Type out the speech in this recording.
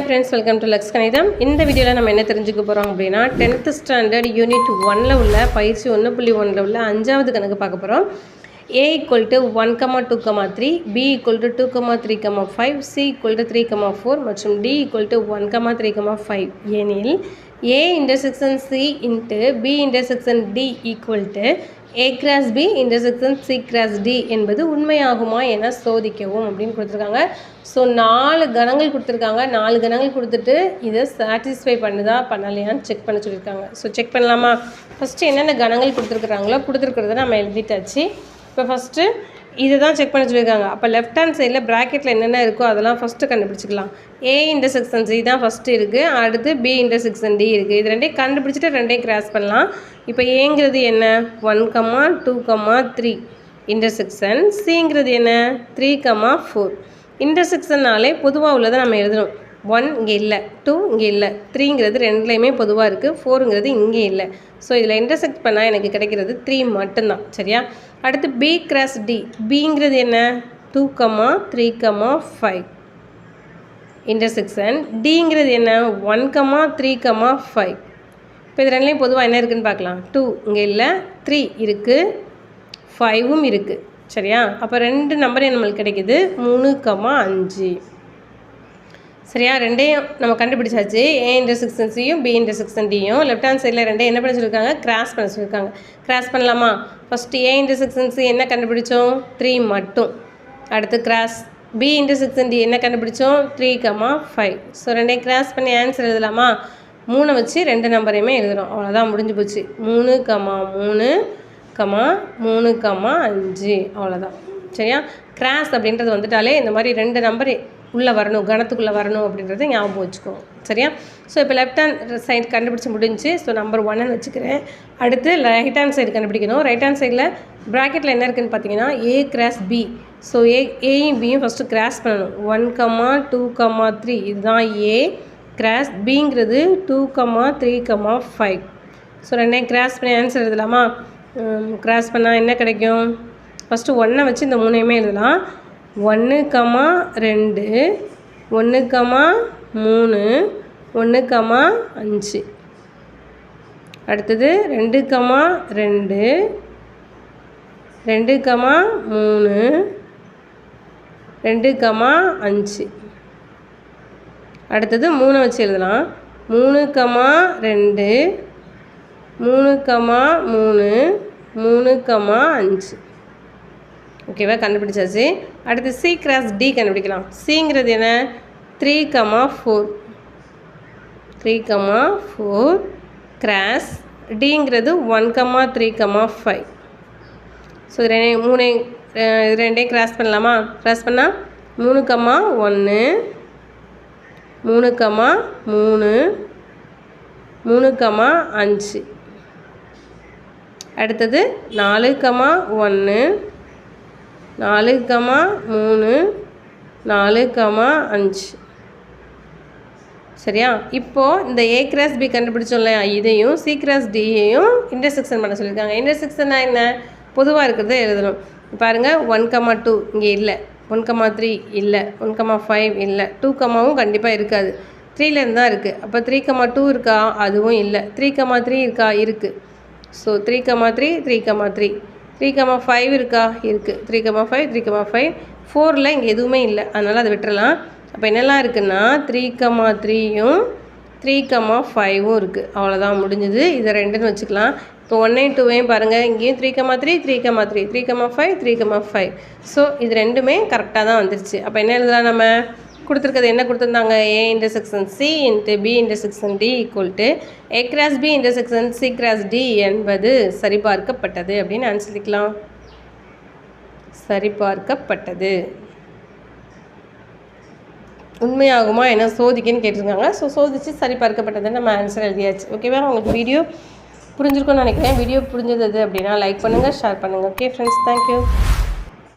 friends, welcome to Lux Kanidam. இந்த வீடியோல நம்ம என்ன தெரிஞ்சுக்க போறோம் அப்படினா 10th standard unit 1ல உள்ள பயிற்சி 1.1ல உள்ள 5வது கணக்கு பார்க்க போறோம். A = 1, 2, 3, B = 2, 3, 5, C = 3, 4 மற்றும் D = 1, 3, 5 எனில் A intersection C into B intersection D = A cross B intersection C cross D என்பது உண்மையாகுமா என சோதிக்கவும் அப்படின்னு கொடுத்துருக்காங்க. ஸோ 4 கணங்கள் கொடுத்துருக்காங்க. 4 கணங்கள் கொடுத்துட்டு இதை சாட்டிஸ்ஃபை பண்ணுதா பண்ணலையான்னு செக் பண்ண சொல்லியிருக்காங்க. ஸோ செக் பண்ணலாமா? ஃபஸ்ட்டு என்னென்ன கணங்கள் கொடுத்துருக்குறத நம்ம எழுதிட்டாச்சு. இப்போ ஃபஸ்ட்டு இதை தான் செக் பண்ண சொல்லியிருக்காங்க. அப்போ லெஃப்ட் ஹேண்ட் சைடில் ப்ராக்கெட்டில் என்னென்ன இருக்கோ அதெல்லாம் ஃபஸ்ட்டு கண்டுபிடிச்சிக்கலாம். A இன்டர்செக்ஷன் C தான் ஃபஸ்ட்டு இருக்குது, அடுத்து B இன்டர்செக்ஷன் D இருக்குது. இது ரெண்டையும் கண்டுபிடிச்சிட்டு ரெண்டையும் கிராஸ் பண்ணலாம். இப்போ ஏங்கிறது என்ன? 1, 2, 3 இன்டர்செக்ஷன். Cங்கிறது என்ன? 3, 4. இன்டர்செக்ஷன்னாலே பொதுவாக உள்ளதை நம்ம எழுதணும். 1 இங்கே இல்லை, 2 இங்கே இல்லை, 3ங்கிறது ரெண்டுலேயுமே பொதுவாக இருக்குது, 4ங்கிறது இங்கே இல்லை. ஸோ இதில் இன்டர்செக்ட் பண்ணால் எனக்கு கிடைக்கிறது 3 மட்டும்தான். சரியா? அடுத்து B கிராஸ் D. Bங்கிறது என்ன? 2, 3, 5 இன்டர்செக்ஷன். Dங்கிறது என்ன? 1, 3, 5. இப்போ இது ரெண்டுலேயும் பொதுவாக என்ன இருக்குதுன்னு பார்க்கலாம். 2 இங்கே இல்லை, 3 இருக்குது, 5ம் இருக்குது. சரியா? அப்போ 2 நம்பர் நம்மளுக்கு கிடைக்குது 3, 5. சரியா? ரெண்டையும் நம்ம கண்டுபிடிச்சாச்சு. A இன்டர்செக்ஷன் Cயும் B இன்டர்செக்ஷன் Dயும் லெஃப்ட் ஹேண்ட் சைடில் ரெண்டையும் என்ன பண்ண சொல்லியிருக்காங்க? கிராஸ் பண்ண சொல்லியிருக்காங்க. கிராஸ் பண்ணலாமா? ஃபஸ்ட்டு A இன்டர்செக்ஷன் C என்ன கண்டுபிடிச்சோம்? 3 மட்டும். அடுத்து கிராஸ் B இன்டர்செக்ஷன் D என்ன கண்டுபிடிச்சோம்? 3, 5. ஸோ ரெண்டையும் கிராஸ் பண்ணி ஆன்சர் எழுதலாமா? 3 வச்சு 2 நம்பரையுமே எழுதணும். அவ்வளோதான், முடிஞ்சு போச்சு. 3, 3, 3, 5 அவ்வளோதான். சரியா? கிராஸ் அப்படின்றது வந்துட்டாலே இந்த மாதிரி 2 நம்பர் உள்ளே வரணும், கணத்துக்குள்ளே வரணும் அப்படின்றத ஞாபகம் வச்சுக்கோங்க. சரியா? ஸோ இப்போ லெஃப்ட் ஹேண்ட் சைடு கண்டுபிடிச்சி முடிஞ்சு. ஸோ நம்பர் 1ன்னு வச்சுக்கிறேன். அடுத்து ரைட் ஹேண்ட் சைடு கண்டுபிடிக்கணும். ரைட் ஹேண்ட் சைடில் ப்ராக்கெட்டில் என்ன இருக்குதுன்னு பார்த்தீங்கன்னா A கிராஸ் B. ஸோ ஏயும் பியும் ஃபஸ்ட்டு கிராஸ் பண்ணணும். 1, 2, 3 இதுதான் A கிராஸ் Bங்கிறது 2, 3, 5. ஸோ ரெண்டையும் கிராஸ் பண்ணி ஆன்சர் எழுதலாமா? கிராஸ் பண்ணால் என்ன கிடைக்கும்? ஃபஸ்ட்டு 1 வச்சு இந்த 3ஐயுமே எழுதலாம். 1, 2, 1, 3, 1, 5. அடுத்தது 2, 2, 2, 3, 2, 5. அடுத்தது 3 வச்சு எழுதலாம். 3, 2, 3, 3, 3, 5. ஓகேவா? கண்டுபிடிச்சாச்சு. அடுத்து C கிராஸ் D கண்டுபிடிக்கலாம். Cங்கிறது என்ன? 3, 4. 3, 4 கிராஸ் Dங்கிறது 1, 3, 5. ஸோ ரெண்டையும் கிராஸ் பண்ணலாமா? கிராஸ் பண்ணால் 3, 1, 3, 3, 3, 5. அடுத்தது 4, 1, 4, 3, 4, 5. சரியா? இப்போது இந்த A கிராஸ் B கண்டுபிடிச்சோம் இல்லையா, இதையும் C கிராஸ் Dயையும் இன்டர்செக்ஷன் பண்ண சொல்லியிருக்காங்க. இன்டர்செக்ஷன்னா என்ன? பொதுவாக இருக்கிறத எழுதணும். பாருங்கள், 1, 2 இங்கே இல்லை, 1, 3 இல்லை, 1, 5 இல்லை, 2வும் கண்டிப்பாக இருக்காது, 3லேருந்து தான் இருக்குது. அப்போ 3, 2 இருக்கா? அதுவும் இல்லை. 3, 3 இருக்கா? இருக்குது. ஸோ 3, 3, 3, 3, 3, 5 இருக்கா? இருக்குது. 3, 5, 3, 5, 4ல் இங்கே எதுவுமே இல்லை, அதனால் அதை விட்டுறலாம். அப்போ என்னெல்லாம் இருக்குன்னா 3, 3யும் 3, 5ம் இருக்குது. அவ்வளோதான், முடிஞ்சுது. இதை 2ன்னு வச்சுக்கலாம். இப்போ 1, 2 பாருங்கள், இங்கேயும் 3, 3, 3, 3, 3, 5, 3, 5. ஸோ இது ரெண்டுமே கரெக்டாக தான் வந்துருச்சு. அப்போ என்ன எழுதலாம்? நம்ம கொடுத்துருக்கிறது என்ன கொடுத்துருந்தாங்க? A intersection C into B intersection D = A cross B intersection C cross D என்பது சரிபார்க்கப்பட்டது அப்படின்னு ஆன்சர் சொல்லிக்கலாம். சரிபார்க்கப்பட்டது. உண்மையாகுமா என்ன சோதிக்குன்னு கேட்டிருக்காங்க. ஸோ சோதித்து சரிபார்க்கப்பட்டதுன்னு நம்ம ஆன்சர் எழுதியாச்சு. ஓகேவா? உங்களுக்கு வீடியோ புரிஞ்சிருக்கும்னு நினைக்கிறேன். வீடியோ புரிஞ்சது அப்படின்னா லைக் பண்ணுங்கள், ஷேர் பண்ணுங்கள். Okay friends, thank you.